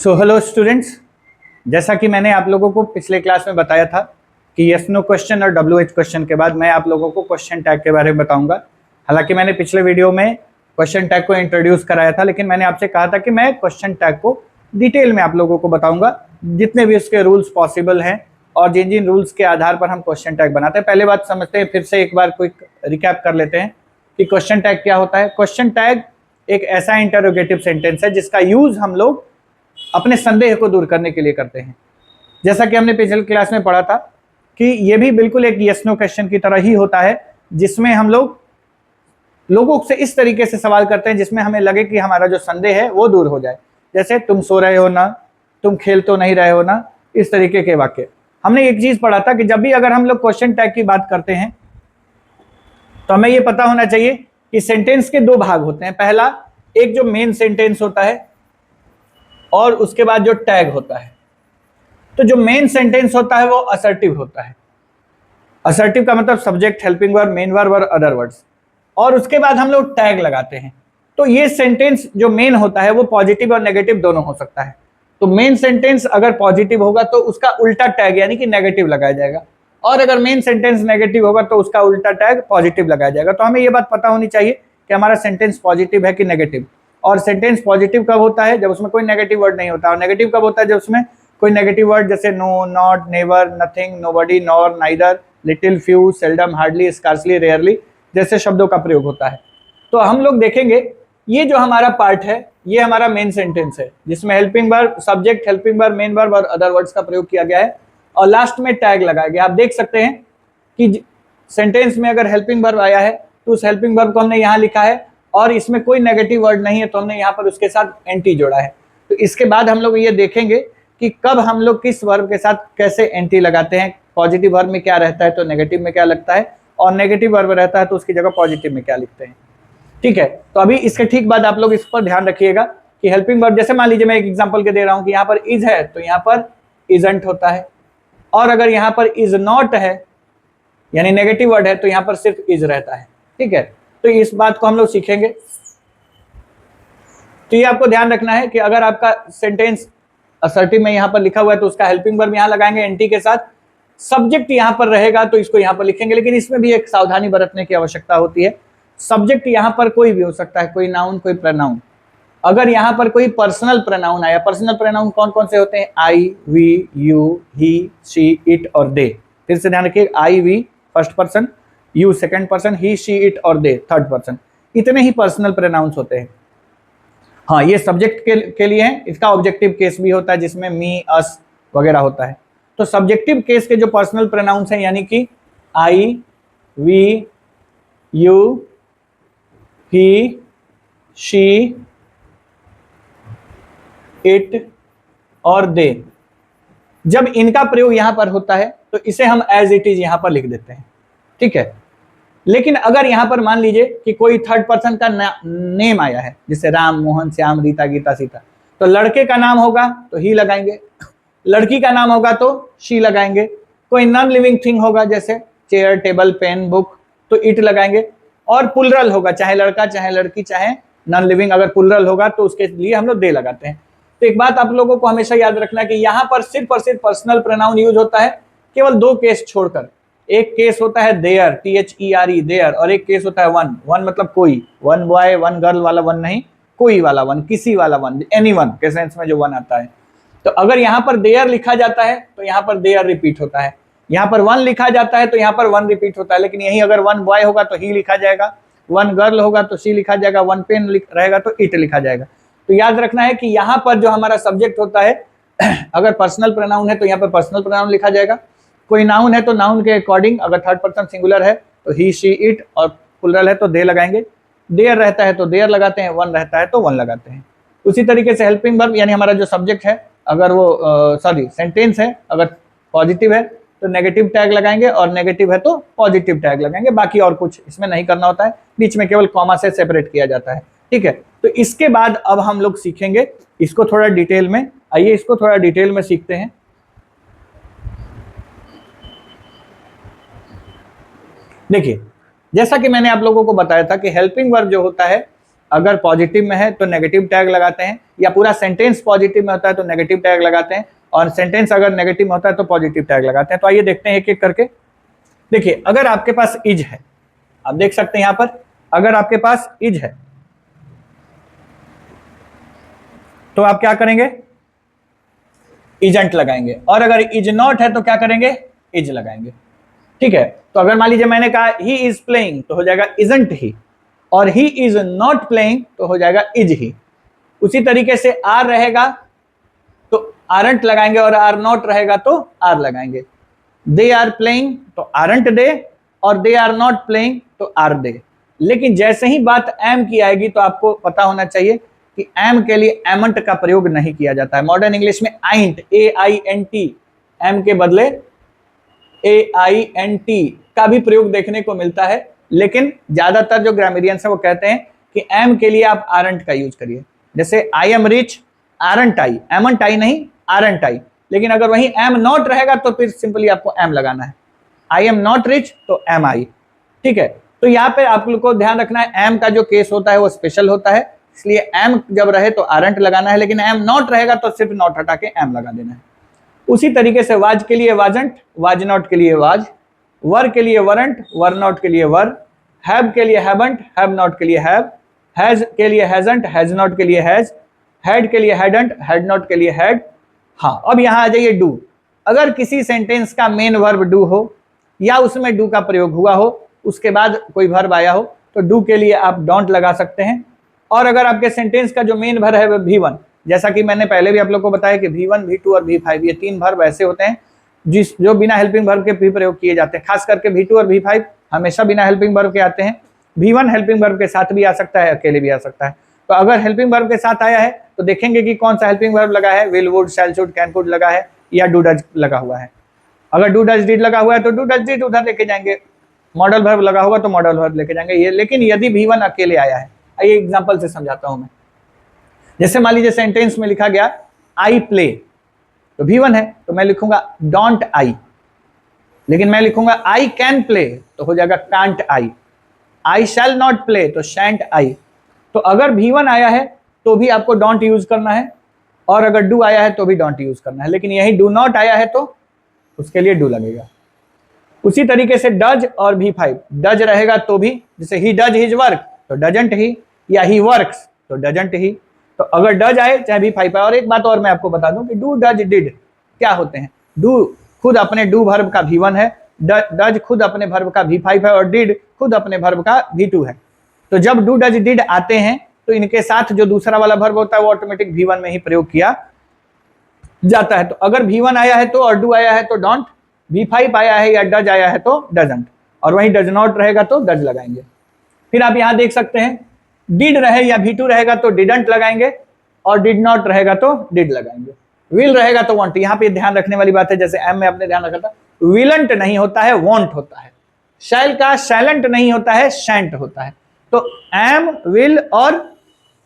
So hello students, जैसा कि मैंने आप लोगों को पिछले क्लास में बताया था कि यस नो क्वेश्चन और WH क्वेश्चन के बाद मैं आप लोगों को क्वेश्चन टैग के बारे में बताऊंगा। हालांकि मैंने पिछले वीडियो में क्वेश्चन टैग को इंट्रोड्यूस कराया था, लेकिन मैंने आपसे कहा था कि मैं क्वेश्चन टैग को डिटेल में आप लोगों को बताऊंगा, जितने भी उसके रूल्स पॉसिबल हैं और जिन जिन रूल्स के आधार पर हम क्वेश्चन टैग बनाते हैं। पहले बात समझते हैं, फिर से एक बार क्विक रिकैप कर लेते हैं कि क्वेश्चन टैग क्या होता है। क्वेश्चन टैग एक ऐसा इंटरोगेटिव सेंटेंस है जिसका यूज हम लोग अपने संदेह को दूर करने के लिए करते हैं। जैसा कि हमने पिछले क्लास में पढ़ा था कि ये भी बिल्कुल एक यस नो क्वेश्चन की तरह ही होता है, जिसमें हम लोगों से इस तरीके से सवाल करते हैं जिसमें हमें लगे कि हमारा जो संदेह है वो दूर हो जाए। जैसे तुम सो रहे हो ना, तुम खेल तो नहीं रहे हो ना, इस तरीके के वाक्य। हमने एक चीज पढ़ा था कि जब भी अगर हम लोग क्वेश्चन टैग की बात करते हैं तो हमें ये पता होना चाहिए कि सेंटेंस के दो भाग होते हैं। पहला, एक जो मेन सेंटेंस होता है और उसके बाद जो टैग होता है। तो जो मेन सेंटेंस होता है वो असर्टिव होता है। असर्टिव का मतलब subject, helping verb, main verb और अदर वर्ड्स, और उसके बाद हम लोग टैग लगाते हैं। तो ये सेंटेंस जो मेन होता है वो पॉजिटिव और नेगेटिव दोनों हो सकता है। तो मेन सेंटेंस अगर पॉजिटिव होगा तो उसका उल्टा टैग यानी कि नेगेटिव लगाया जाएगा, और अगर मेन सेंटेंस नेगेटिव होगा तो उसका उल्टा टैग पॉजिटिव लगाया जाएगा। तो हमें ये बात पता होनी चाहिए कि हमारा सेंटेंस पॉजिटिव है कि नेगेटिव। और सेंटेंस पॉजिटिव कब होता है? जब उसमें कोई नेगेटिव वर्ड नहीं होता। और नेगेटिव कब होता है? जब उसमें कोई नेगेटिव वर्ड जैसे no, not, never, nothing, nobody, nor, neither, little, few, seldom, hardly, scarcely, rarely जैसे शब्दों का प्रयोग होता है। तो हम लोग देखेंगे ये जो हमारा पार्ट है ये हमारा मेन सेंटेंस है, जिसमें helping verb, subject, helping verb, main verb और अदर वर्ड्स का प्रयोग किया गया है, और लास्ट में टैग लगाया गया। आप देख सकते हैं कि सेंटेंस में अगर हेल्पिंग वर्ब आया है तो उस हेल्पिंग वर्ब को हमने यहाँ लिखा है, और इसमें कोई नेगेटिव वर्ड नहीं है तो हमने यहाँ पर उसके साथ एंटी जोड़ा है। तो इसके बाद हम लोग ये देखेंगे कि कब हम लोग किस वर्ब के साथ कैसे एंटी लगाते हैं। पॉजिटिव वर्ब में क्या रहता है तो नेगेटिव में क्या लगता है, और नेगेटिव वर्ब रहता है तो उसकी जगह पॉजिटिव में क्या लिखते हैं। ठीक है, तो अभी इसके ठीक बाद आप लोग इस पर ध्यान रखिएगा कि हेल्पिंग वर्ब, जैसे मान लीजिए मैं एक एग्जांपल के दे रहा हूं कि यहाँ पर इज है तो यहाँ पर इजंट होता है, और अगर यहाँ पर इज नॉट है यानी नेगेटिव वर्ड है तो यहाँ पर सिर्फ इज रहता है। ठीक है, तो इस बात को हम लोग सीखेंगे। तो ये आपको ध्यान रखना है कि अगर आपका सेंटेंस असर्टिव में यहाँ पर लिखा हुआ है तो उसका हेल्पिंग वर्ब यहाँ लगाएंगे एंटी के साथ, सब्जेक्ट यहाँ पर रहेगा तो इसको यहाँ पर लिखेंगे। लेकिन इसमें भी एक सावधानी बरतने की आवश्यकता होती है। सब्जेक्ट यहाँ पर कोई भी हो सकता है, कोई नाउन, कोई प्रोनाउन। अगर यहाँ पर कोई पर्सनल प्रोनाउन आया, पर्सनल प्रोनाउन कौन कौन से होते हैं? I, we, you, he, she, it और दे। फिर से ध्यान रखिए, I, we first person, you second person, he, she, it और दे थर्ड पर्सन। इतने ही पर्सनल प्रोनाउंस होते हैं। हाँ, ये सब्जेक्ट के लिए है। इसका ऑब्जेक्टिव केस भी होता है जिसमें मी, अस वगैरह होता है। तो सब्जेक्टिव केस के जो पर्सनल प्रोनाउंस हैं यानी कि I, we, you, he, she, it और दे, जब इनका प्रयोग यहां पर होता है तो इसे हम एज इट इज यहां पर लिख देते हैं। ठीक है, लेकिन अगर यहां पर मान लीजिए कि कोई थर्ड पर्सन का नेम आया है, जैसे राम, मोहन, श्याम, रीता, गीता, सीता, तो लड़के का नाम होगा तो ही लगाएंगे, लड़की का नाम होगा तो शी लगाएंगे। कोई नॉन लिविंग थिंग होगा जैसे चेयर, टेबल, पेन, बुक, तो इट लगाएंगे। और पुलरल होगा, चाहे लड़का, चाहे लड़की, चाहे नॉन लिविंग, अगर पुलरल होगा तो उसके लिए हम लोग दे लगाते हैं। तो एक बात आप लोगों को हमेशा याद रखना कि यहाँ पर सिर्फ और सिर्फ पर्सनल प्रोनाउन यूज होता है, केवल दो केस छोड़कर। एक केस होता है देयर, THERE, देयर, और एक केस होता है वन। वन मतलब कोई, वन बॉय, वन गर्ल वाला वन नहीं, कोई वाला वन, किसी वाला वन, एनीवन के सेंस में जो वन आता है। तो अगर यहाँ पर देयर लिखा जाता है तो यहाँ पर देयर रिपीट होता है, यहाँ पर वन लिखा जाता है तो यहाँ पर वन रिपीट होता है। लेकिन यही अगर वन बॉय होगा तो ही लिखा जाएगा, वन गर्ल होगा तो सी लिखा जाएगा, वन पेन रहेगा तो इट लिखा जाएगा। तो याद रखना है कि यहाँ पर जो हमारा सब्जेक्ट होता है अगर पर्सनल प्रोनाउन है तो यहाँ पर पर्सनल प्रोनाउन लिखा जाएगा, कोई नाउन है तो नाउन के अकॉर्डिंग, अगर थर्ड पर्सन सिंगुलर है तो ही, शी, इट, और प्लुरल है तो दे लगाएंगे। देयर रहता है तो देयर लगाते हैं, वन रहता है तो वन लगाते हैं। उसी तरीके से हेल्पिंग वर्ब यानी हमारा जो सब्जेक्ट है, अगर वो सेंटेंस है, अगर पॉजिटिव है तो नेगेटिव टैग लगाएंगे, और नेगेटिव है तो पॉजिटिव टैग लगाएंगे। बाकी और कुछ इसमें नहीं करना होता है, बीच में केवल कॉमा से सेपरेट किया जाता है। ठीक है, तो इसके बाद अब हम लोग सीखेंगे इसको थोड़ा डिटेल में। आइए इसको थोड़ा डिटेल में सीखते हैं। देखिए, जैसा कि मैंने आप लोगों को बताया था कि हेल्पिंग वर्ब जो होता है अगर पॉजिटिव में है तो नेगेटिव टैग लगाते हैं, या पूरा सेंटेंस पॉजिटिव में होता है तो नेगेटिव टैग लगाते हैं, और सेंटेंस अगर नेगेटिव में होता है तो पॉजिटिव टैग लगाते हैं। तो आइए देखते हैं एक एक करके। देखिए, अगर आपके पास इज है, आप देख सकते हैं यहां पर, अगर आपके पास इज है तो आप क्या करेंगे, इजंट लगाएंगे, और अगर इज नॉट है तो क्या करेंगे, इज लगाएंगे। ठीक है, तो अगर मान लीजिए मैंने कहा ही इज प्लेइंग तो हो जाएगा इजंट ही, और ही इज नॉट प्लेइंग तो हो जाएगा इज ही। उसी तरीके से आर रहेगा तो आरंट लगाएंगे, और आर नॉट रहेगा तो आर लगाएंगे। दे आर प्लेइंग तो आरंट दे, और दे आर नॉट प्लेइंग तो आर दे। लेकिन जैसे ही बात एम की आएगी तो आपको पता होना चाहिए कि एम के लिए एमंट का प्रयोग नहीं किया जाता है। मॉडर्न इंग्लिश में आइंट, AINT, एम के बदले AINT का भी प्रयोग देखने को मिलता है, लेकिन ज्यादातर जो ग्रामरियंस है वो कहते हैं कि एम के लिए आप आरंट का यूज करिए। जैसे I am rich, aren't I, amn't I नहीं, आरंट आई। लेकिन अगर वही एम नॉट रहेगा तो फिर सिंपली आपको एम लगाना है। आई एम नॉट रिच तो एम आई। ठीक है, तो यहाँ पे आप लोग को ध्यान रखना है, एम का जो केस होता है वो स्पेशल होता है, इसलिए एम जब रहे तो आरंट लगाना है, लेकिन एम नॉट रहेगा तो सिर्फ नॉट हटा के एम लगा देना है। उसी तरीके से वाज के लिए वाजंट, वाज नॉट के लिए वाज, वर के लिए वरंट, वर नॉट के लिए वर, हैव के लिए हैवंट, हैव नॉट के लिए हैव, हैज के लिए हैजंट, हैज नॉट के लिए हैज, हैड के लिए हैडंट, हैड नॉट के लिए हैड। हाँ, अब यहां आ जाइए डू। अगर किसी सेंटेंस का मेन वर्ब डू हो या उसमें डू का प्रयोग हुआ हो, उसके बाद कोई वर्ब आया हो, तो डू के लिए आप डोंट लगा सकते हैं। और अगर आपके सेंटेंस का जो मेन वर्ब है वो V1, जैसा कि मैंने पहले भी आप लोग को बताया कि V1, V2 और V5 ये तीन वर्ब ऐसे होते हैं जो बिना हेल्पिंग वर्ब के भी प्रयोग किए जाते हैं। खास करके V2 और V5 हमेशा बिना हेल्पिंग वर्ब के आते हैं। V1 हेल्पिंग वर्ब के साथ भी आ सकता है, अकेले भी आ सकता है। तो अगर हेल्पिंग वर्ब के साथ आया है तो देखेंगे कि कौन सा हेल्पिंग वर्ब लगा है, will, would, shall, should, can, could लगा है, या डू डज लगा हुआ है। अगर डू डज डिड लगा हुआ है तो डू डज डिड उधर लेके जाएंगे, मॉडल वर्ब लगा होगा तो मॉडल वर्ब लेके जाएंगे ये। लेकिन यदि V1 अकेले आया है, आइए एग्जांपल से समझाता हूं मैं। जैसे मान लीजिए सेंटेंस में लिखा गया आई प्ले, तो V1 है तो मैं लिखूंगा डोंट आई। लेकिन मैं लिखूंगा आई कैन प्ले तो हो जाएगा can't I. I shall not play तो शैंट आई। तो अगर V1 आया है तो भी आपको डोंट यूज करना है, और अगर डू आया है तो भी डोंट यूज करना है। लेकिन यही डू नॉट आया है तो उसके लिए डू लगेगा। उसी तरीके से डज और V5, डज रहेगा तो भी, जैसे ही डज हिज वर्क तो डजंट ही, या ही वर्क्स तो डजंट ही। तो अगर डज आए चाहे V5 आए। और एक बात और मैं आपको बता दूं कि डू, डज, डिड क्या होते हैं। डू खुद अपने डू वर्ब का V1 है, डज खुद अपने वर्ब का V5 है, और डिड खुद अपने वर्ब का V2 है। तो जब डू, डज, डिड आते हैं तो इनके साथ जो दूसरा वाला वर्ब होता है वो ऑटोमेटिक V1 में ही प्रयोग किया जाता है। तो अगर V1 आया है तो, और डू आया है तो डोंट, V5 आया है या डज आया है तो डजंट, और वहीं डज नॉट रहेगा तो डज लगाएंगे। फिर आप यहां देख सकते हैं डिड रहे या V2 रहेगा तो डिडंट लगाएंगे, और डिड नॉट रहेगा तो डिड लगाएंगे। विल रहेगा तो वांट। यहां पे ध्यान रखने वाली बात है, जैसे एम में आपने ध्यान रखा था, विलंट नहीं होता है, वांट होता है। शैल का शैलेंट नहीं होता है, शैंट होता है। तो एम, विल और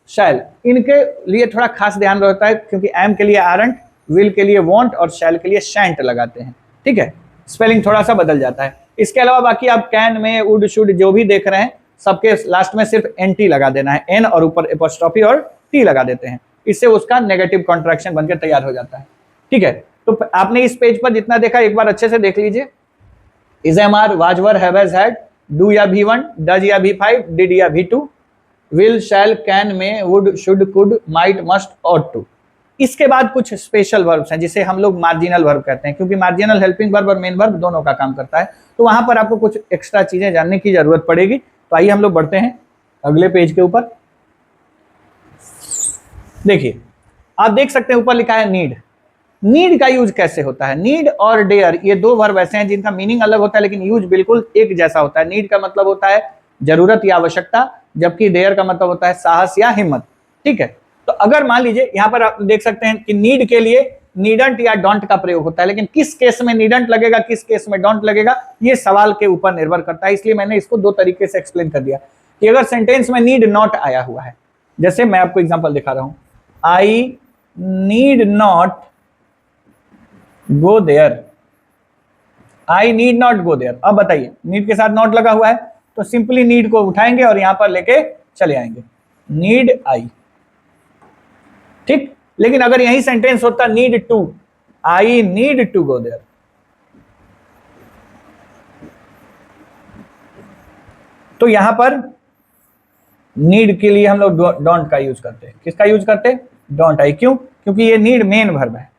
शैल, इनके लिए थोड़ा खास ध्यान रहता है, क्योंकि एम के लिए आरंट, विल के लिए वांट और शैल के लिए शैंट लगाते हैं। ठीक है, स्पेलिंग थोड़ा सा बदल जाता है। इसके अलावा बाकी आप कैन में, वुड, शुड जो भी देख रहे हैं सबके लास्ट में सिर्फ NT लगा देना है, N और ऊपर एपोस्ट्रोफी और T लगा देते हैं। इससे उसका नेगेटिव कॉन्ट्रैक्शन बनकर तैयार हो जाता है। ठीक है, तो आपने इस पेज पर जितना देखा एक बार अच्छे से देख लीजिए। Is, am, are, was, were, have, has, had, do या V1, डज या V5, डिड या V2, will, shall, can, may, would, should, could, might, must, ought to. इसके बाद कुछ स्पेशल वर्ब्स हैं जिसे हम लोग मार्जिनल वर्ब कहते हैं, क्योंकि मार्जिनल हेल्पिंग वर्ब और मेन वर्ब दोनों का काम करता है। तो वहां पर आपको कुछ एक्स्ट्रा चीजें जानने की जरूरत पड़ेगी। तो आइए हम लोग बढ़ते हैं अगले पेज के ऊपर। देखिए, आप देख सकते हैं ऊपर लिखा है नीड। नीड का यूज कैसे होता है। नीड और डेयर ये दो वर्ब ऐसे हैं जिनका मीनिंग अलग होता है, लेकिन यूज बिल्कुल एक जैसा होता है। नीड का मतलब होता है जरूरत या आवश्यकता, जबकि डेयर का मतलब होता है साहस या हिम्मत। ठीक है, तो अगर मान लीजिए यहां पर आप देख सकते हैं कि नीड के लिए नीडंट या डोंट का प्रयोग होता है, लेकिन किस केस में नीडंट लगेगा, किस केस में डोंट लगेगा, ये सवाल के ऊपर निर्भर करता है। इसलिए मैंने इसको दो तरीके से एक्सप्लेन कर दिया कि अगर सेंटेंस में नीड नॉट आया हुआ है, जैसे मैं आपको एग्जांपल दिखा रहा हूं, I need not go there, I need not go there. अब बताइए, नीड के साथ नॉट लगा हुआ है तो सिंपली नीड को उठाएंगे और यहां पर लेके चले आएंगे। नीड आई, ठीक। लेकिन अगर यही सेंटेंस होता need to, I need to go there, तो यहां पर नीड के लिए हम लोग डोंट का यूज करते हैं। किसका यूज करते हैं? Don't I. क्यों? क्योंकि ये नीड मेन वर्ब है,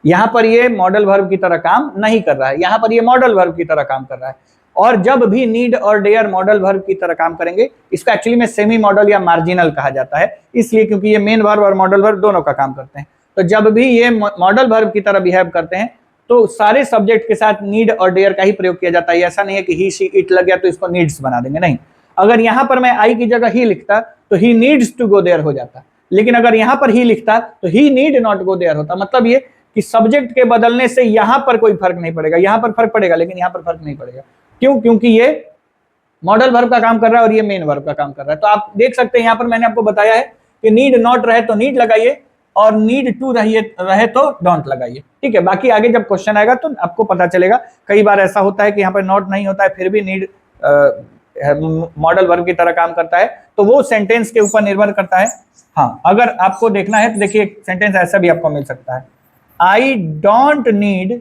यहां पर ये मॉडल वर्ब की तरह काम नहीं कर रहा है, यहां पर ये मॉडल वर्ब की तरह काम कर रहा है। और जब भी नीड और डेयर मॉडल वर्ब की तरह काम करेंगे, इसको एक्चुअली में सेमी मॉडल या मार्जिनल कहा जाता है, इसलिए क्योंकि ये मेन वर्ब और मॉडल वर्ब दोनों का काम करते हैं। तो जब भी ये मॉडल वर्ब की तरह बिहेव करते हैं तो सारे सब्जेक्ट के साथ नीड और डेयर का ही प्रयोग किया जाता है। ऐसा नहीं है कि ही शी इट लग गया तो इसको नीड्स बना देंगे, नहीं। अगर यहां पर मैं आई की जगह ही लिखता तो ही नीड्स टू गो देयर हो जाता, लेकिन अगर यहां पर ही लिखता तो ही नीड नॉट गो देयर होता। मतलब ये कि सब्जेक्ट के बदलने से यहां पर कोई फर्क नहीं पड़ेगा, यहां पर फर्क पड़ेगा लेकिन यहां पर फर्क नहीं पड़ेगा। क्यों? क्योंकि ये मॉडल वर्ब का काम कर रहा है और ये मेन वर्ब का काम कर रहा है। तो आप देख सकते हैं यहां पर मैंने आपको बताया है कि नीड नॉट रहे तो नीड लगाइए और नीड टू रहे तो डोंट लगाइए, ठीक है। बाकी आगे जब क्वेश्चन आएगा तो आपको पता चलेगा। कई बार ऐसा होता है कि यहाँ पर नॉट नहीं होता है फिर भी नीड मॉडल वर्ब की तरह काम करता है, तो वो सेंटेंस के ऊपर निर्भर करता है। हाँ, अगर आपको देखना है तो देखिए सेंटेंस ऐसा भी आपको मिल सकता है, I don't need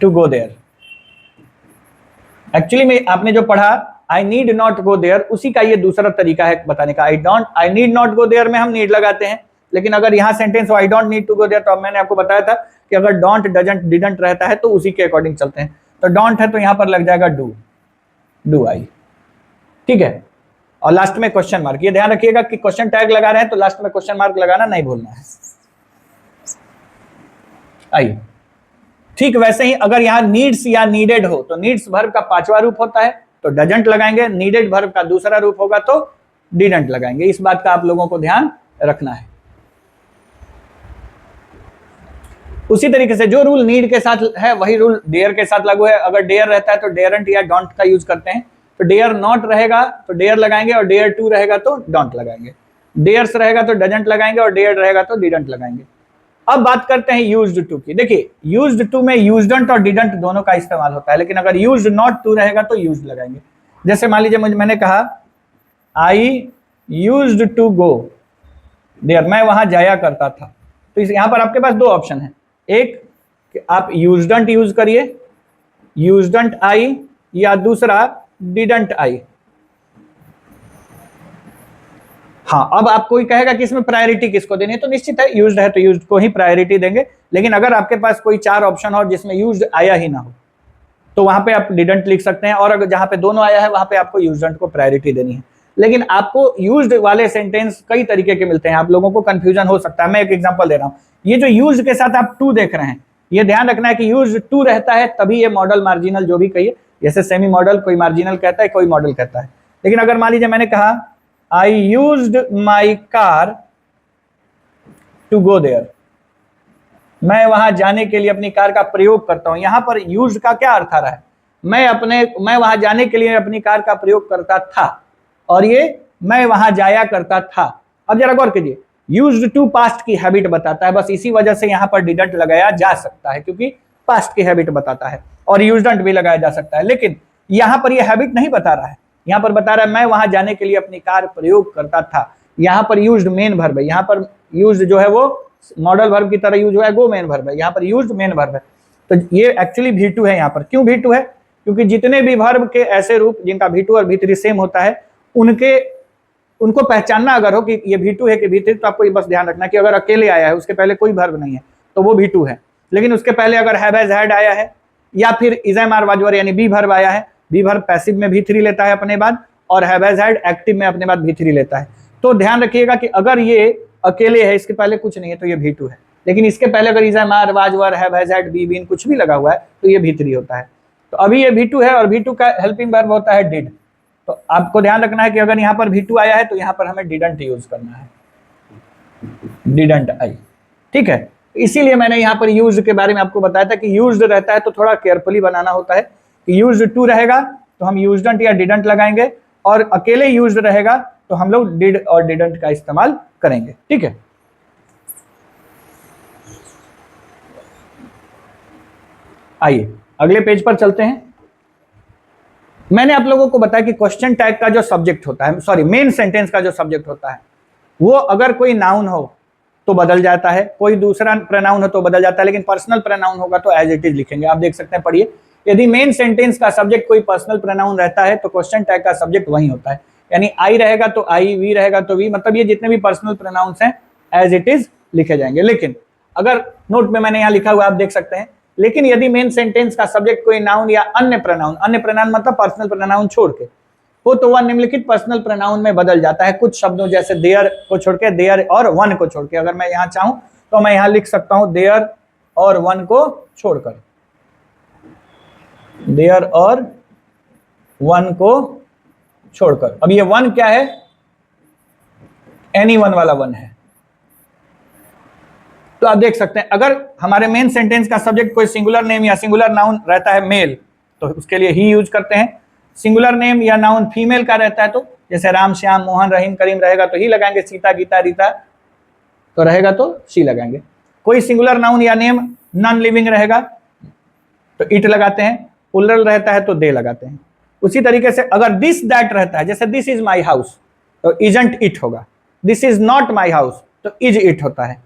to go there. Actually में आपने जो पढ़ा I need not go there, उसी का ये दूसरा तरीका है बताने का। I need not go there में हम नीड लगाते हैं, लेकिन अगर यहां सेंटेंस हो I don't need to go there, तो अब मैंने आपको बताया था कि अगर डोंट डजंट डिडंट रहता है तो उसी के अकॉर्डिंग चलते हैं। तो डोंट है तो यहां पर लग जाएगा डू आई, ठीक है। और लास्ट में क्वेश्चन मार्क, ये ध्यान रखिएगा कि क्वेश्चन टैग लगा रहे हैं तो लास्ट में क्वेश्चन मार्क लगाना नहीं भूलना है। आइए, ठीक वैसे ही अगर यहाँ नीड्स या नीडेड हो तो नीड्स वर्ब का पांचवा रूप होता है तो डजंट लगाएंगे, नीडेड वर्ब का दूसरा रूप होगा तो डिडंट लगाएंगे। इस बात का आप लोगों को ध्यान रखना है। उसी तरीके से जो रूल नीड के साथ है वही रूल डेयर के साथ लागू है। अगर डेयर रहता है तो डेयरंट या डोंट का यूज करते हैं, तो डेयर नॉट रहेगा तो डेयर लगाएंगे और डेयर टू रहेगा तो डोंट लगाएंगे, डेयर्स रहेगा तो डजंट लगाएंगे और डेयर रहेगा तो डिडंट लगाएंगे। अब बात करते हैं यूज्ड टू की। देखिए यूज्ड टू में यूज्डंट और डिडंट दोनों का इस्तेमाल होता है, लेकिन अगर यूज्ड नॉट टू रहेगा तो यूज्ड लगाएंगे। जैसे मान लीजिए मैंने कहा I used to go there, मैं वहां जाया करता था। तो यहां पर आपके पास दो ऑप्शन है, एक कि आप यूज्डंट यूज करिए, यूज्डंट आई, या दूसरा डिडंट आई। हाँ, अब आप कोई कहेगा कि इसमें प्रायोरिटी किसको देनी है, तो निश्चित है यूज्ड है तो यूज्ड को ही प्रायोरिटी देंगे। लेकिन अगर आपके पास कोई चार ऑप्शन हो जिसमें यूज्ड आया ही ना हो तो वहां पे आप डिडंट लिख सकते हैं, और अगर जहां पे दोनों आया है वहां पे आपको यूज्डंट को प्रायोरिटी देनी है। लेकिन आपको यूज्ड वाले सेंटेंस कई तरीके के मिलते हैं, आप लोगों को कंफ्यूजन हो सकता है। मैं एक एग्जांपल दे रहा हूं, ये जो यूज्ड के साथ आप टू देख रहे हैं, ये ध्यान रखना है कि यूज्ड टू रहता है तभी ये मॉडल मार्जिनल जो भी कहिए, जैसे सेमी मॉडल कोई मार्जिनल कहता है कोई मॉडल कहता है। लेकिन अगर मान लीजिए मैंने कहा I used my car to go there, मैं वहां जाने के लिए अपनी कार का प्रयोग करता हूं। यहां पर यूज्ड का क्या अर्थ आ रहा है, मैं वहां जाने के लिए अपनी कार का प्रयोग करता था, और ये मैं वहां जाया करता था। अब जरा गौर कीजिए, यूज्ड टू पास्ट की हैबिट बताता है, बस इसी वजह से यहां पर डिडंट लगाया जा सकता है क्योंकि पास्ट की हैबिट बताता है, और यूज्डंट भी लगाया जा सकता है। लेकिन यहां पर यह हैबिट नहीं बता रहा है, यहां पर बता रहा है मैं वहां जाने के लिए अपनी कार प्रयोग करता था। यहां पर यूज्ड मेन वर्ब है, यहां पर यूज्ड जो है वो मॉडल वर्ब की तरह यूज हुआ है, गो मेन वर्ब है, यहां पर यूज्ड मेन वर्ब है। तो ये एक्चुअली V2 है यहां पर। क्यों V2 है? क्योंकि जितने भी वर्ब के ऐसे रूप जिनका V2 और V3 सेम होता है, उनको पहचानना अगर हो कि ये V2 है कि V3, तो आपको ये बस ध्यान रखना कि अगर अकेले आया है उसके पहले कोई वर्ब नहीं है तो वो V2 है। लेकिन उसके पहले अगर हैव हैज हैड आया है या फिर is am are was were यानी बी वर्ब आया है, बी वर्ब पैसिव में V3 लेता है अपने बाद, और हैव हैज हैड एक्टिव में अपने बाद V3 लेता है। तो ध्यान रखिएगा कि अगर ये अकेले है, इसके पहले कुछ नहीं है, तो ये V2 है। लेकिन इसके पहले अगर is am are was were have has had be been कुछ भी लगा हुआ है तो ये V3 होता है। तो अभी ये V2 है और V2 का हेल्पिंग वर्ब होता है डिड। तो आपको ध्यान रखना है कि अगर यहाँ पर V2 आया है तो यहाँ पर हमें डिडंट यूज करना है, डिडंट आई, ठीक है। इसीलिए मैंने यहाँ पर यूज के बारे में आपको बताया था कि यूज्ड रहता है तो थोड़ा केयरफुली बनाना होता है कि यूज्ड टू रहेगा तो हम यूज्डंट या डिडंट लगाएंगे, और अकेले यूज्ड रहेगा तो हम लोग डिड और डिडंट का इस्तेमाल करेंगे, ठीक है। आइए अगले पेज पर चलते हैं। मैंने आप लोगों को बताया कि क्वेश्चन टैग का जो सब्जेक्ट होता है, सॉरी मेन सेंटेंस का जो सब्जेक्ट होता है, वो अगर कोई नाउन हो तो बदल जाता है, कोई दूसरा प्रोनाउन हो तो बदल जाता है, लेकिन पर्सनल प्रोनाउन होगा तो एज इट इज लिखेंगे। आप देख सकते हैं, पढ़िए, यदि मेन सेंटेंस का सब्जेक्ट कोई पर्सनल प्रोनाउन रहता है तो क्वेश्चन टैग का सब्जेक्ट वही होता है, यानी आई रहेगा तो आई, वी रहेगा तो वी, मतलब ये जितने भी पर्सनल प्रोनाउंस हैं एज इट इज लिखे जाएंगे। लेकिन अगर नोट में मैंने यहाँ लिखा हुआ आप देख सकते हैं, लेकिन यदि मेन सेंटेंस का सब्जेक्ट कोई नाउन या अन्य प्रोनाउन मतलब पर्सनल प्रोनाउन छोड़ के हो तो वह निम्नलिखित पर्सनल प्रोनाउन में बदल जाता है, कुछ शब्दों जैसे देयर को छोड़ के, देयर और वन को छोड़ के। अगर मैं यहाँ चाहूं तो मैं यहाँ लिख सकता हूं देयर और वन को छोड़कर, देयर और वन को छोड़कर। अब ये वन क्या है? एनी वन वाला वन है। तो आप देख सकते हैं, अगर हमारे मेन सेंटेंस का सब्जेक्ट कोई सिंगुलर नेम या सिंगुलर नाउन रहता है मेल, तो उसके लिए ही यूज करते हैं। सिंगुलर नेम या नाउन फीमेल का रहता है तो जैसे राम, श्याम, मोहन, रहीम, करीम रहेगा तो ही लगाएंगे। सीता, गीता, रीता तो रहेगा तो शी लगाएंगे। कोई सिंगुलर नाउन या नेम नॉन लिविंग रहेगा तो इट लगाते हैं। प्लुरल रहता है तो दे लगाते हैं। उसी तरीके से अगर दिस दैट रहता है, जैसे दिस इज माई हाउस तो इजंट इट होगा, this is not my house तो इज इट होता है।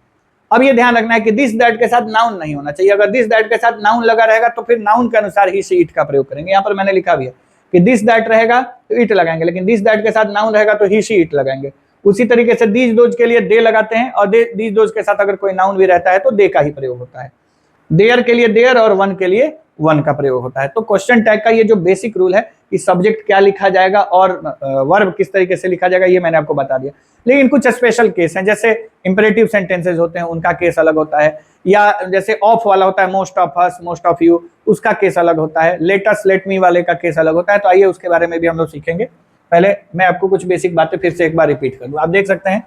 अब ये ध्यान रखना है कि दिस दैट के साथ नाउन नहीं होना चाहिए। अगर दिस दैट के साथ नाउन लगा रहेगा तो फिर नाउन के अनुसार ही सी इट का प्रयोग करेंगे। यहाँ पर मैंने लिखा भी है कि दिस दैट रहेगा तो इट लगाएंगे, लेकिन दिस दैट के साथ नाउन रहेगा तो ही सी इट लगाएंगे। उसी तरीके से दीज दोज के लिए दे लगाते हैं, और दीज दोज के साथ अगर कोई नाउन भी रहता है तो दे का ही प्रयोग होता है। देयर के लिए देयर और वन के लिए वन का प्रयोग होता है। तो क्वेश्चन टैग का ये जो बेसिक रूल है कि सब्जेक्ट क्या लिखा जाएगा और वर्ब किस तरीके से लिखा जाएगा, ये मैंने आपको बता दिया। लेकिन कुछ स्पेशल केस हैं, जैसे इंपेरेटिव सेंटेंसेस होते हैं, उनका केस अलग होता है, या जैसे ऑफ वाला होता है, most of us, most of you, उसका केस अलग होता है। लेट अस, लेट मी वाले का केस अलग होता है। तो आइए उसके बारे में भी हम लोग सीखेंगे। पहले मैं आपको कुछ बेसिक बातें फिर से एक बार रिपीट कर दूं। आप देख सकते हैं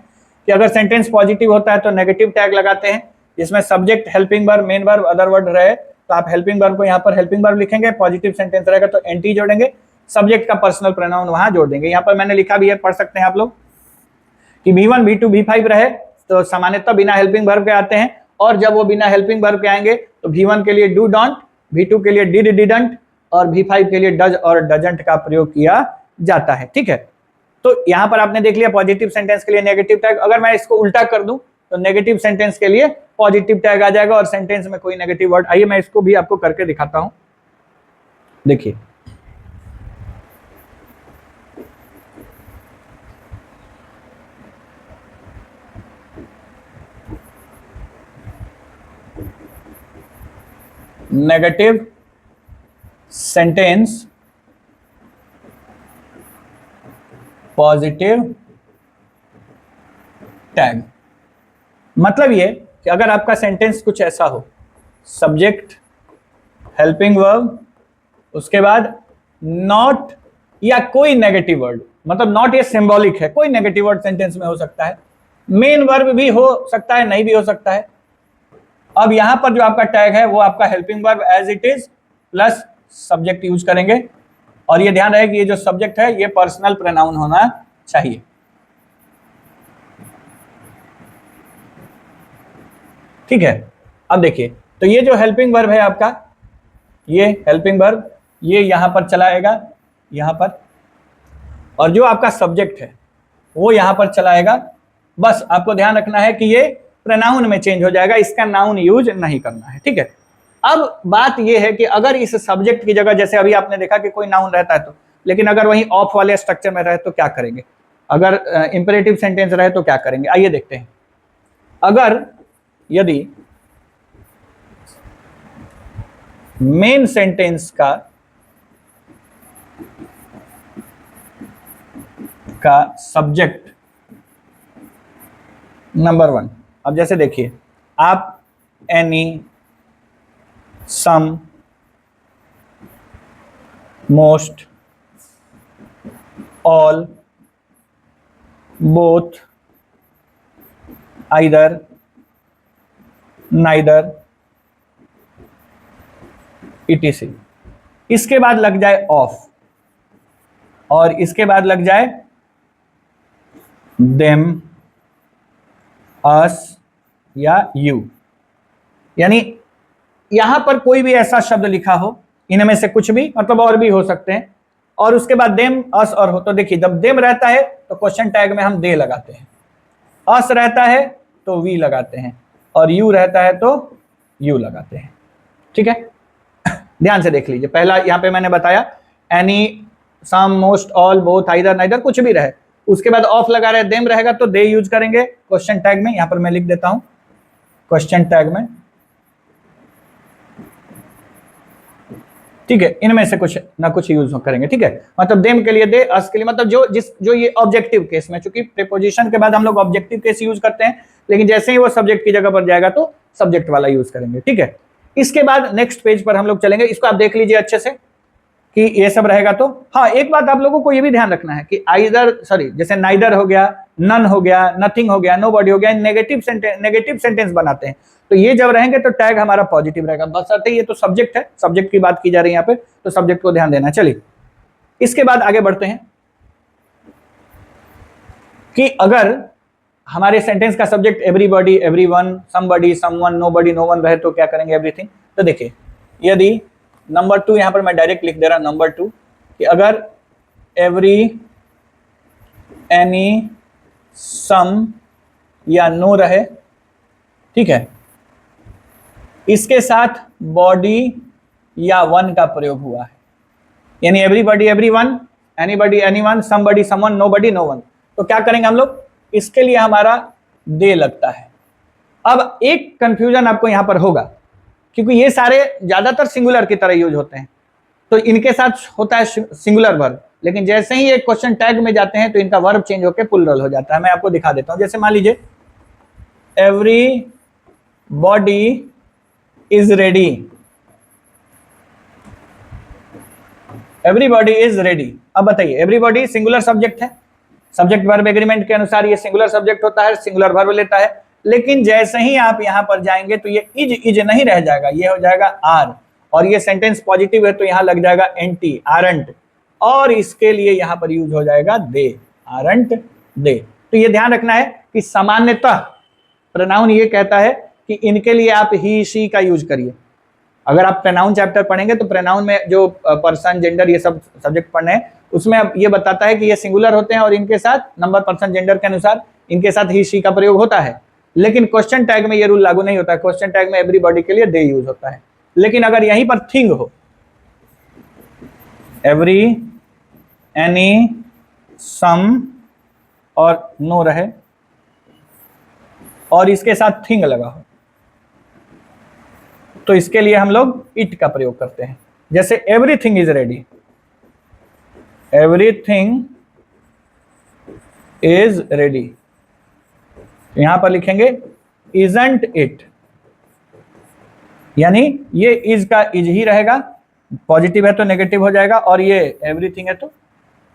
कि अगर सेंटेंस पॉजिटिव होता है तो नेगेटिव टैग लगाते हैं, जिसमें subject, helping verb, main verb, other word रहे तो आप हेल्पिंग वर्ब को यहाँ पर हेल्पिंग वर्ब लिखेंगे। पॉजिटिव सेंटेंस रहेगा तो एनटी जोड़ेंगे, सब्जेक्ट का पर्सनल प्रोनाउन वहां जोड़ देंगे। यहाँ पर मैंने लिखा भी है, पढ़ सकते हैं आप लोग, कि V1, V2, V5 रहे तो सामान्यतः बिना हेल्पिंग वर्ब के आते हैं, और जब वो बिना हेल्पिंग वर्ब के आएंगे तो V1 के लिए डू डोंट, V2 के लिए डिड डिडंट, और V5 के लिए डज और डजंट का प्रयोग किया जाता है। ठीक है, तो यहाँ पर आपने देख लिया पॉजिटिव सेंटेंस के लिए नेगेटिव टैग। अगर मैं इसको उल्टा कर दूं तो नेगेटिव सेंटेंस के लिए पॉजिटिव टैग आ जाएगा और सेंटेंस में कोई नेगेटिव वर्ड। आइए मैं इसको भी आपको करके दिखाता हूं। देखिए, नेगेटिव सेंटेंस, पॉजिटिव टैग। मतलब ये कि अगर आपका सेंटेंस कुछ ऐसा हो, सब्जेक्ट, हेल्पिंग वर्ब, उसके बाद नॉट या कोई नेगेटिव वर्ड, मतलब नॉट ये सिंबॉलिक है, कोई नेगेटिव वर्ड सेंटेंस में हो सकता है, मेन वर्ब भी हो सकता है, नहीं भी हो सकता है। अब यहां पर जो आपका टैग है वो आपका helping verb as it is plus subject use करेंगे, और ये ध्यान रहे कि ये जो सब्जेक्ट है ये पर्सनल प्रोनाउन होना चाहिए। ठीक है, अब देखिए, तो ये जो हेल्पिंग वर्ब है आपका, ये हेल्पिंग वर्ब ये यहां पर चला आएगा, यहां पर, और जो आपका सब्जेक्ट है वो यहां पर चला आएगा। बस आपको ध्यान रखना है कि ये प्रोनाउन में चेंज हो जाएगा, इसका नाउन यूज नहीं करना है। ठीक है, अब बात ये है कि अगर इस सब्जेक्ट की जगह, जैसे अभी आपने देखा कि कोई नाउन रहता है तो, लेकिन अगर वहीं ऑफ वाले स्ट्रक्चर में रहे तो क्या करेंगे, अगर इंपेरेटिव सेंटेंस रहे तो क्या करेंगे, आइए देखते हैं। अगर यदि मेन सेंटेंस का सब्जेक्ट नंबर 1, अब जैसे देखिए, आप any, some, most, all, both, either, neither, etc, इसके बाद लग जाए ऑफ, और इसके बाद लग जाए देम, अस या यू, यानी यहां पर कोई भी ऐसा शब्द लिखा हो, इनमें से कुछ भी, मतलब और भी हो सकते हैं, और उसके बाद देम, अस और हो। तो देखिए जब देम रहता है तो क्वेश्चन टैग में हम दे लगाते हैं, अस रहता है तो वी लगाते हैं, और यू रहता है तो यू लगाते हैं। ठीक है, ध्यान से देख लीजिए। पहला यहाँ पे मैंने बताया any, some, most, all, both, either, neither, कुछ भी रहे। उसके बाद ऑफ लगा रहे, देम रहेगा तो दे यूज करेंगे क्वेश्चन टैग में। यहाँ पर मैं लिख देता हूं क्वेश्चन टैग में। ठीक है, इनमें से कुछ ना कुछ यूज करेंगे। ठीक है, मतलब देम के लिए दे, अस के लिए मतलब जो ये ऑब्जेक्टिव केस में, चूंकि प्रीपोजिशन के बाद हम लोग ऑब्जेक्टिव केस यूज करते हैं, लेकिन जैसे ही वो सब्जेक्ट की जगह पर जाएगा तो सब्जेक्ट वाला यूज करेंगे। ठीक है, इसके बाद नेक्स्ट पेज पर हम लोग चलेंगे। इसको आप देख लीजिए अच्छे से कि ये सब रहेगा। तो हाँ, एक बात आप लोगों को ये भी ध्यान रखना है कि आइदर, सॉरी, जैसे नाइदर हो गया, नन हो गया, नथिंग हो गया, नोबडी हो गया, नेगेटिव सेंटेंस बनाते हैं। तो ये जब रहेंगे तो टैग हमारा पॉजिटिव रहेगा, बशर्ते ये तो सब्जेक्ट है, सब्जेक्ट की बात की जा रही है यहाँ पे, तो सब्जेक्ट को ध्यान देना। चलिए इसके बाद आगे बढ़ते हैं कि अगर हमारे सेंटेंस का subject everybody, everyone, somebody, someone, nobody, known रहे तो क्या करेंगे, एवरीथिंग। तो देखिए यदि नंबर 2 यहां पर मैं डायरेक्ट लिख दे रहा हूं, नंबर 2, कि अगर एवरी, एनी, सम या नो रहे, ठीक है, इसके साथ बॉडी या वन का प्रयोग हुआ है, यानी everybody, everyone, anybody, anyone, somebody, someone, nobody, known, तो क्या करेंगे हम लोग, इसके लिए हमारा दे लगता है। अब एक कंफ्यूजन आपको यहां पर होगा, क्योंकि ये सारे ज्यादातर सिंगुलर की तरह यूज होते हैं, तो इनके साथ होता है सिंगुलर वर्ब, लेकिन जैसे ही एक क्वेश्चन टैग में जाते हैं तो इनका वर्ब चेंज होकर प्लुरल हो जाता है। मैं आपको दिखा देता हूं। जैसे मान लीजिए every body is ready, everybody is ready. अब बताइए, एवरीबॉडी सिंगुलर सब्जेक्ट है, सब्जेक्ट वर्ब एग्रीमेंट के अनुसार ये सिंगुलर सब्जेक्ट होता है, सिंगुलर वर्ब लेता है, लेकिन जैसे ही आप यहां पर जाएंगे तो ये इज नहीं रह जाएगा, ये हो जाएगा आर, और ये सेंटेंस पॉजिटिव है तो यहां लग जाएगा एंटी, आरंट, और इसके लिए यहां पर यूज हो जाएगा दे, आरंट दे। तो ये ध्यान रखना है कि सामान्यतः प्रोनाउन ये कहता है कि इनके लिए आप ही, शी का यूज करिए। अगर आप प्रोनाउन चैप्टर पढ़ेंगे तो प्रोनाउन में जो पर्सन, जेंडर, ये सब सब्जेक्ट पढ़ने हैं, उसमें अब ये बताता है कि ये सिंगुलर होते हैं और इनके साथ नंबर, पर्सन, जेंडर के अनुसार इनके साथ ही, शी का प्रयोग होता है। लेकिन क्वेश्चन टैग में ये रूल लागू नहीं होता है, क्वेश्चन टैग में एवरीबॉडी के लिए दे यूज होता है। लेकिन अगर यहीं पर थिंग हो, एवरी, एनी, सम और नो रहे, और इसके साथ थिंग लगा हो, तो इसके लिए हम लोग इट का प्रयोग करते हैं। जैसे everything is ready, everything is ready, यहां पर लिखेंगे इजंट इट, यानी ये इज का इज ही रहेगा, पॉजिटिव है तो नेगेटिव हो जाएगा, और ये एवरीथिंग है तो।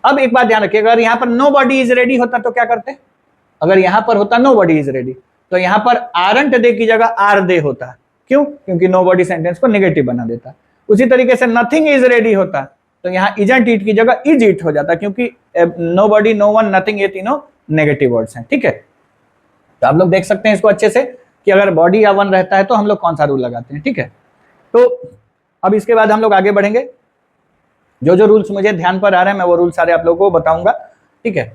अब एक बात ध्यान रखिए, अगर यहां पर नो बॉडी इज रेडी होता तो क्या करते, अगर यहां पर होता नो बॉडी इज रेडी तो यहां पर आरंट दे की जगह आर दे होता। क्यों? क्योंकि नो बॉडी सेंटेंस को नेगेटिव बना देता। उसी तरीके से नथिंग इज रेडी होता तो यहाँ इजंट इट की जगह इज इट हो जाता, क्योंकि nobody, no one, nothing, ये तीनों नेगेटिव वर्ड्स हैं। ठीक है, तो आप लोग देख सकते हैं इसको अच्छे से कि अगर बॉडी या वन रहता है तो हम लोग कौन सा रूल लगाते हैं। ठीक है, तो अब इसके बाद हम लोग आगे बढ़ेंगे। जो जो रूल्स मुझे ध्यान पर आ रहे हैं मैं वो रूल सारे आप लोगों को बताऊंगा। ठीक है,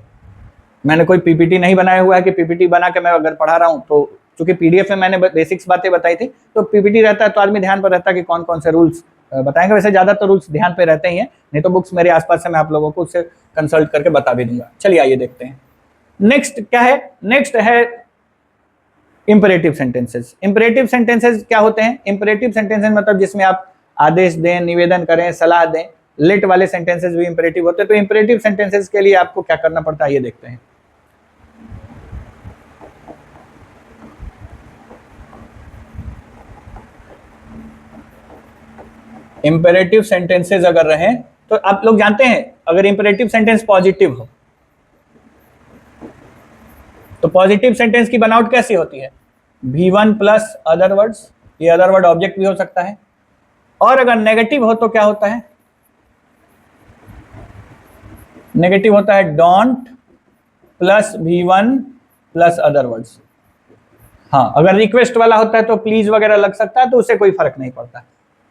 मैंने कोई पीपीटी नहीं बनाया हुआ है कि पीपीटी बना के मैं अगर पढ़ा रहा हूं, तो चूंकि पीडीएफ में मैंने बेसिक्स बातें बताई थी, तो पीपीटी रहता है तो आदमी ध्यान पर रहता है कि कौन कौन से रूल्स बताएंगे। वैसे ज्यादातर रूल्स ध्यान पे रहते ही हैं, नहीं तो बुक्स मेरे आसपास से मैं आप लोगों को उससे कंसल्ट करके बता भी दूंगा। चलिए आइए देखते हैं नेक्स्ट क्या है। नेक्स्ट है इंपरेटिव सेंटेंसेस। इंपरेटिव सेंटेंसेस क्या होते हैं? इंपरेटिव सेंटेंसेस मतलब जिसमें आप आदेश दें, निवेदन करें, सलाह दें। लेट वाले सेंटेंसेस भी इंपरेटिव होते हैं। तो इंपरेटिव सेंटेंसेस के लिए आपको क्या करना पड़ता है ये देखते हैं। इंपरेटिव सेंटेंसेस अगर रहे तो आप लोग जानते हैं अगर इंपरेटिव सेंटेंस पॉजिटिव हो तो पॉजिटिव सेंटेंस की बनावट कैसी होती है? V1 प्लस अदर वर्ड्स, ये अदर वर्ड ऑब्जेक्ट भी हो सकता है। और अगर नेगेटिव हो तो क्या होता है? नेगेटिव होता है don't plus V1 plus other words. हाँ, अगर रिक्वेस्ट वाला होता है तो प्लीज वगैरह लग सकता है, तो उससे कोई फर्क नहीं पड़ता।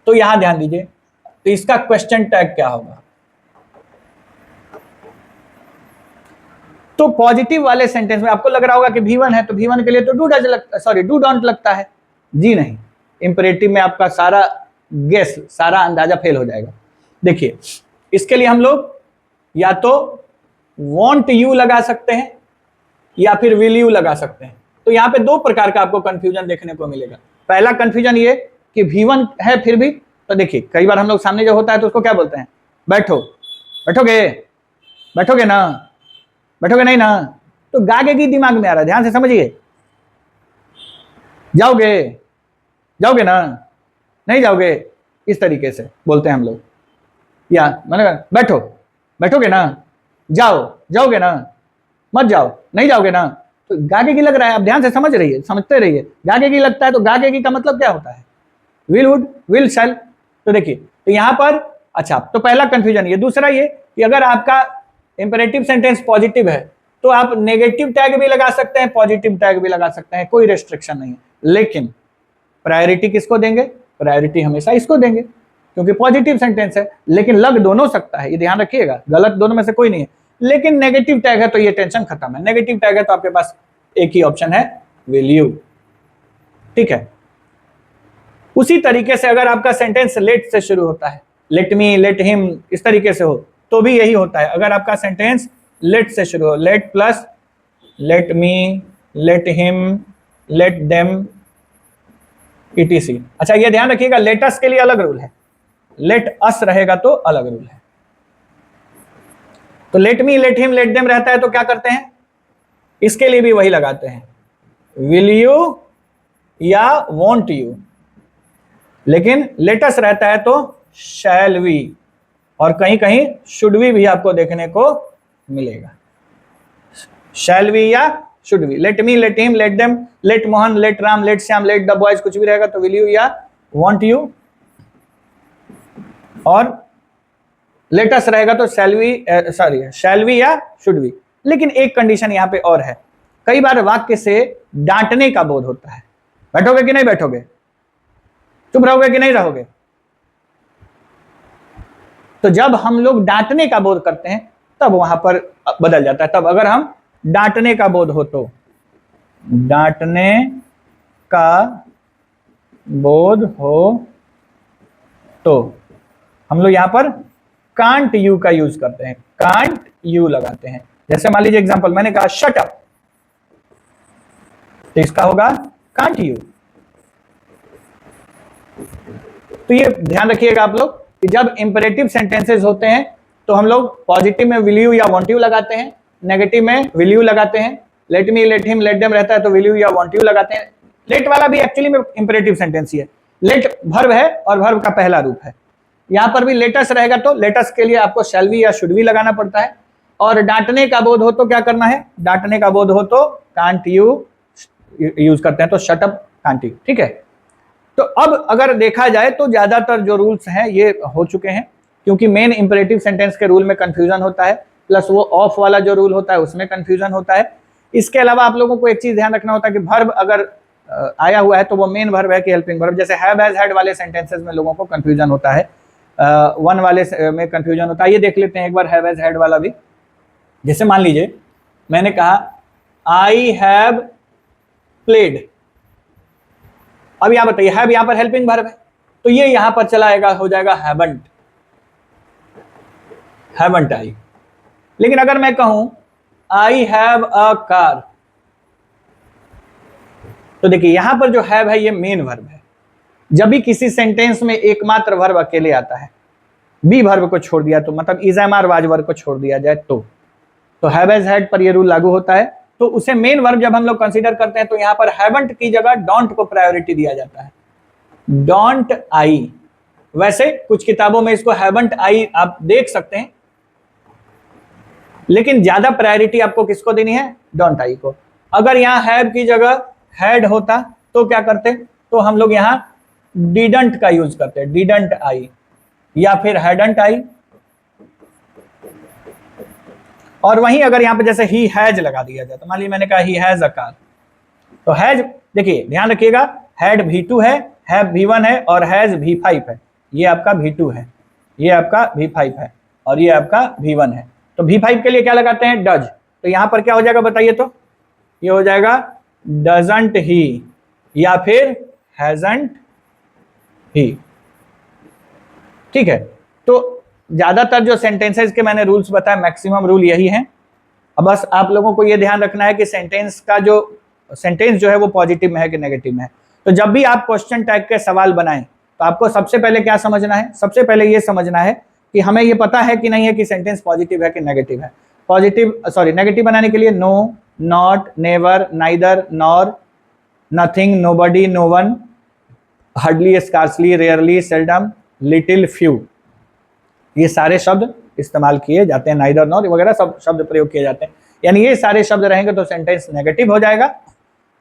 तो यहां ध्यान दीजिए, तो इसका क्वेश्चन टैग क्या होगा? तो पॉजिटिव वाले सेंटेंस में आपको लग रहा होगा कि V1 है तो V1 के लिए तो डू डोंट लगता है। जी नहीं, इंपरेटिव में आपका सारा गेस, सारा अंदाजा फेल हो जाएगा। देखिए, इसके लिए हम लोग या तो want you लगा सकते हैं या फिर will you लगा सकते हैं। तो यहाँ पे दो प्रकार का आपको कंफ्यूजन देखने को मिलेगा। पहला कंफ्यूजन ये कि V1 है फिर भी, तो देखिए कई बार हम लोग सामने जो होता है तो उसको क्या बोलते हैं, बैठो, बैठोगे, बैठोगे ना, बैठोगे नहीं ना, तो गागे की दिमाग में आ रहा है, ध्यान से समझिए। जाओगे, जाओगे ना, नहीं जाओगे, इस तरीके से बोलते हैं हम लोग। या मैंने कहा बैठो, बैठोगे ना, जाओ, जाओगे ना, मत जाओ, नहीं जाओगे ना, तो गागे की लग रहा है। आप ध्यान से समझ रहिए, समझते रहिए। गागे की लगता है तो गागे की का मतलब क्या होता है, विल, वुड, विल, शैल। तो देखिए, तो यहां पर अच्छा, तो पहला कंफ्यूजन ये। दूसरा ये कि अगर आपका इंपेरेटिव सेंटेंस पॉजिटिव है तो आप नेगेटिव टैग भी लगा सकते हैं, पॉजिटिव टैग भी लगा सकते हैं, कोई रेस्ट्रिक्शन नहीं है। लेकिन प्रायोरिटी किसको देंगे, प्रायोरिटी हमेशा इसको देंगे क्योंकि पॉजिटिव सेंटेंस है। लेकिन लग दोनों सकता है, ये ध्यान रखिएगा, गलत दोनों में से कोई नहीं है। लेकिन नेगेटिव टैग है तो ये टेंशन खत्म है। नेगेटिव टैग है तो आपके पास एक ही ऑप्शन है, विल यू। ठीक है। उसी तरीके से अगर आपका सेंटेंस लेट से शुरू होता है, लेट मी, लेट हिम, इस तरीके से हो तो भी यही होता है। अगर आपका सेंटेंस लेट से शुरू हो, late plus late me, let him, let them, etc। अच्छा, ये ध्यान रखिएगा, लेटस के लिए अलग रूल है, लेट अस रहेगा तो अलग रूल है। तो late me, let him, let them रहता है तो क्या करते हैं, इसके लिए भी वही लगाते हैं, विल यू या वॉन्ट यू। लेकिन लेटस रहता है तो शैल वी, और कहीं कहीं शुड वी भी आपको देखने को मिलेगा, शैल वी या should we. Let me, let him, let them, let Mohan, let Ram, let Shyam, let the boys, कुछ भी रहेगा तो विल यू या वॉन्ट यू। और लेटस रहेगा तो शैल वी या शुड वी। लेकिन एक कंडीशन यहां पे और है, कई बार वाक्य से डांटने का बोध होता है, बैठोगे कि नहीं बैठोगे, चुप रहोगे कि नहीं रहोगे। तो जब हम लोग डांटने का बोध करते हैं तब वहां पर बदल जाता है। तब अगर हम डांटने का बोध हो तो, डांटने का बोध हो तो हम लोग यहां पर कांट यू का यूज करते हैं, कांट यू लगाते हैं। जैसे मान लीजिए एग्जांपल, मैंने कहा शट अप, तो इसका होगा कांट यू। तो ये ध्यान रखिएगा आप लोग कि जब इंपेरेटिव सेंटेंसेस होते हैं तो हम लोग पॉजिटिव में विल यू या वांट यू लगाते हैं, नेगेटिव में विल यू लगाते हैं। Late me, let him, let them रहता है तो विल यू या वांट यू लगाते हैं। लेट वाला भी एक्चुअली में इंपेरेटिव सेंटेंस ही है, लेट वर्ब है और वर्ब का पहला रूप है। यहां पर भी लेटस रहेगा तो लेटस के लिए आपको शैल वी या शुड वी लगाना पड़ता है। और डांटने का बोध हो तो क्या करना है, डांटने का बोध हो तो कांट यू यूज करते हैं, तो शट अप, कांट यू। ठीक है। तो अब अगर देखा जाए तो ज्यादातर जो रूल्स हैं ये हो चुके हैं, क्योंकि मेन इंपेरेटिव सेंटेंस के रूल में कंफ्यूजन होता है, प्लस वो ऑफ वाला जो रूल होता है उसमें कंफ्यूजन होता है। इसके अलावा आप लोगों को एक चीज ध्यान रखना होता है कि वर्ब अगर आया हुआ है तो वो मेन वर्ब है कि हेल्पिंग वर्ब। जैसे हैव, हैज, हैड वाले सेंटेंसेस में लोगों को कंफ्यूजन होता है, वन वाले में कंफ्यूजन होता है। ये देख लेते हैं एक बार हैव, हैज, हैड वाला भी। जैसे मान लीजिए मैंने कहा आई हैव प्लेड, अब यहां बताइए हैव यहां पर हेल्पिंग वर्ब है तो ये यहां पर चला आएगा, हो जाएगा हैवंट, हैवंट आई। लेकिन अगर मैं कहूं आई हैव अ कार, तो देखिए यहां पर जो हैव है ये मेन वर्ब है। जब भी किसी सेंटेंस में एकमात्र वर्ब अकेले आता है, बी वर्ब को छोड़ दिया तो, मतलब is, am, are, was verb को छोड़ दिया जाए तो हैव, हैज, हैड पर ये रूल लागू होता है। तो उसे मेन वर्ब जब हम लोग कंसीडर करते हैं तो यहां पर हैवंट की जगह डोंट को प्रायोरिटी दिया जाता है, डोंट आई। वैसे कुछ किताबों में इसको हैवंट आई आप देख सकते हैं, लेकिन ज्यादा प्रायोरिटी आपको किसको देनी है, डोंट आई को। अगर यहां हैव की जगह हैड होता तो क्या करते, तो हम लोग यहां डिडंट का यूज करते हैं, डिडंट आई या फिर हैडंट आई। और वहीं अगर यहां पे जैसे ही हैज लगा दिया जाए तो मान लीजिए मैंने कहा ही हैज अ कार, तो हैज, देखिए ध्यान रखिएगा, हैड V2 है, हैव V1 है और हैज V5 है। ये आपका V2 है, ये आपका V5 है और ये आपका V1 है। तो V5 के लिए क्या लगाते हैं, डज। तो यहाँ पर क्या हो जाएगा बताइए, तो ये हो जाएगा डजंट ही या फिर हैजंट ही। ठीक है, तो ज्यादातर जो सेंटेंसेस के मैंने रूल्स बताए, मैक्सिमम रूल यही है। अब बस आप लोगों को ये ध्यान रखना है कि सेंटेंस जो है वो पॉजिटिव में है कि नेगेटिव में है। तो जब भी आप क्वेश्चन टैग के सवाल बनाएं तो आपको सबसे पहले क्या समझना है, सबसे पहले ये समझना है कि हमें ये पता है कि नहीं है कि सेंटेंस पॉजिटिव है कि नेगेटिव है। नेगेटिव बनाने के लिए no, not, never, neither, nor, nothing, nobody, no one, hardly, scarcely, rarely, seldom, little, few, ये सारे शब्द इस्तेमाल किए जाते हैं। नाइदर, नॉर वगैरह सब शब्द प्रयोग किए जाते हैं। यानी ये सारे शब्द रहेंगे तो सेंटेंस नेगेटिव हो जाएगा,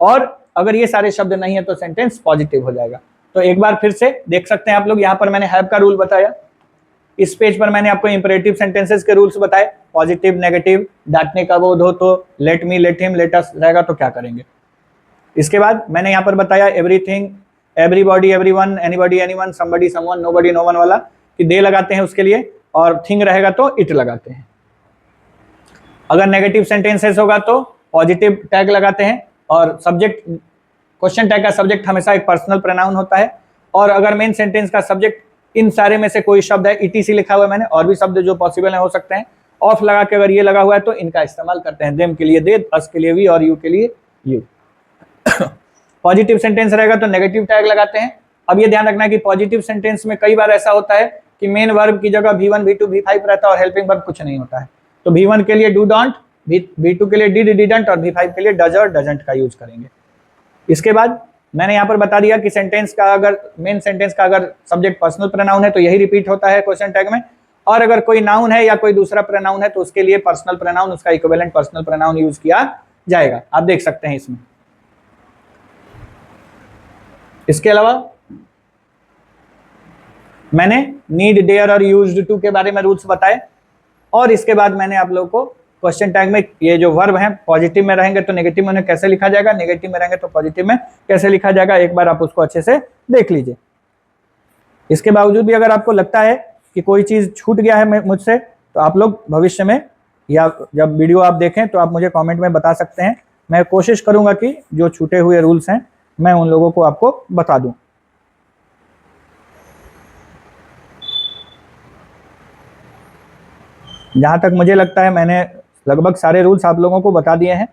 और अगर ये सारे शब्द नहीं है तो सेंटेंस पॉजिटिव हो जाएगा। तो एक बार फिर से देख सकते हैं आप लोग, यहाँ पर मैंने हैव का रूल बताया, इस पेज पर मैंने आपको इंपरेटिव सेंटेंसेस के रूल्स बताए, पॉजिटिव, नेगेटिव, डांटने का बोध हो तो late me, let him, let us रहेगा तो क्या करेंगे। इसके बाद मैंने यहाँ पर बताया everything, everybody, everyone, anybody, anyone, somebody, someone, nobody, no one वाला कि दे लगाते हैं उसके लिए, और थिंग रहेगा तो इट लगाते हैं। अगर नेगेटिव सेंटेंसेस होगा तो पॉजिटिव टैग लगाते हैं, और सब्जेक्ट, क्वेश्चन टैग का सब्जेक्ट हमेशा एक पर्सनल प्रोनाउन होता है। और अगर मेन सेंटेंस का सब्जेक्ट इन सारे में से कोई शब्द है, ईटीसी लिखा हुआ है मैंने, और भी शब्द जो पॉसिबल है हो सकते हैं, ऑफ लगा के अगर ये लगा हुआ है तो इनका इस्तेमाल करते हैं। देम के लिए दे, अस के लिए वी, और यू के लिए यू। पॉजिटिव सेंटेंस रहेगा तो नेगेटिव टैग लगाते हैं। अब ये ध्यान रखना है कि पॉजिटिव सेंटेंस में कई बार ऐसा होता है कि मेन वर्ब की जगह V1, V2, V5 रहता है और हेल्पिंग वर्ब कुछ नहीं होता है। तो V1 के लिए डू डोंट, V2 के लिए डिड डिडंट, और V5 के लिए डज और डजंट का यूज करेंगे। इसके बाद मैंने यहाँ पर बता दिया कि सेंटेंस का अगर मेन सेंटेंस का अगर सब्जेक्ट पर्सनल प्रोनाउन है तो यही रिपीट होता है क्वेश्चन टैग में, और अगर कोई नाउन है या कोई दूसरा प्रोनाउन है तो उसके लिए पर्सनल प्रोनाउन, उसका इक्विवेलेंट पर्सनल प्रोनाउन यूज किया जाएगा। आप देख सकते हैं इसमें। इसके अलावा मैंने नीड, डेयर और यूज्ड टू के बारे में रूल्स बताए, और इसके बाद मैंने आप लोगों को क्वेश्चन टैग में ये जो वर्ब हैं पॉजिटिव में रहेंगे तो नेगेटिव में उन्हें कैसे लिखा जाएगा, नेगेटिव में रहेंगे तो पॉजिटिव में कैसे लिखा जाएगा, एक बार आप उसको अच्छे से देख लीजिए। इसके बावजूद भी अगर आपको लगता है कि कोई चीज़ छूट गया है मुझसे, तो आप लोग भविष्य में या जब वीडियो आप देखें तो आप मुझे कॉमेंट में बता सकते हैं। मैं कोशिश करूँगा कि जो छूटे हुए रूल्स हैं मैं उन लोगों को आपको बता दूँ। जहाँ तक मुझे लगता है मैंने लगभग सारे रूल्स आप लोगों को बता दिए हैं।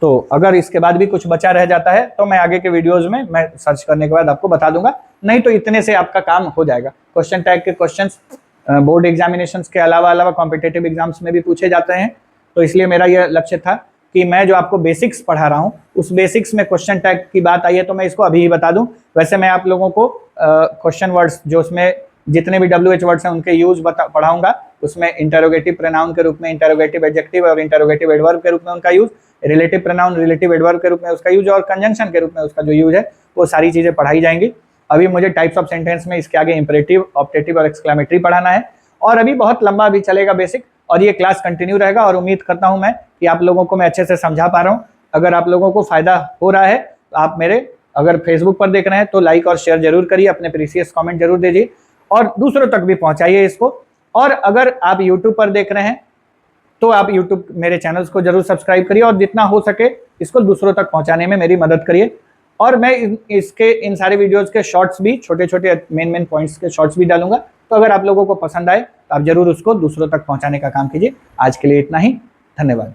तो अगर इसके बाद भी कुछ बचा रह जाता है तो मैं आगे के वीडियोस में मैं सर्च करने के बाद आपको बता दूंगा, नहीं तो इतने से आपका काम हो जाएगा। क्वेश्चन टैग के क्वेश्चंस बोर्ड एग्जामिनेशंस के अलावा कॉम्पिटिटिव एग्जाम्स में भी पूछे जाते हैं, तो इसलिए मेरा यह लक्ष्य था कि मैं जो आपको बेसिक्स पढ़ा रहा हूँ उस बेसिक्स में क्वेश्चन टैग की बात आई है तो मैं इसको अभी ही बता दूं। वैसे मैं आप लोगों को क्वेश्चन वर्ड्स जो उसमें जितने भी WH वर्ड्स हैं उनके यूज पढ़ाऊंगा, उसमें इंटरोगेटिव प्रोनाउन के रूप में, इंटरोगेटिव एडजेक्टिव और इंटरोगेटिव एडवर्ब के रूप में उनका use, relative pronoun relative adverb के रूप में उसका यूज, और कंजंक्शन के रूप में उसका जो यूज है वो सारी चीजें पढ़ाई जाएंगी। अभी मुझे टाइप्स ऑफ सेंटेंस में इसके आगे इंपरेटिव, ऑप्टेटिव और एक्सक्लेमेटरी पढ़ाना है, और अभी बहुत लंबा भी चलेगा बेसिक, और ये क्लास कंटिन्यू रहेगा। और उम्मीद करता हूं मैं कि आप लोगों को मैं अच्छे से समझा पा रहा हूं। अगर आप लोगों को फायदा हो रहा है तो आप मेरे अगर फेसबुक पर देख रहे हैं तो लाइक और शेयर जरूर करिए, अपने प्रीसियस कमेंट जरूर दीजिए और दूसरों तक भी पहुंचाइए इसको। और अगर आप यूट्यूब पर देख रहे हैं तो आप यूट्यूब मेरे चैनल्स को जरूर सब्सक्राइब करिए, और जितना हो सके इसको दूसरों तक पहुंचाने में मेरी मदद करिए। और मैं इसके इन सारे वीडियोस के शॉर्ट्स भी, छोटे छोटे मेन पॉइंट्स के शॉर्ट्स भी डालूंगा, तो अगर आप लोगों को पसंद आए तो आप जरूर उसको दूसरों तक पहुंचाने का काम कीजिए। आज के लिए इतना ही, धन्यवाद।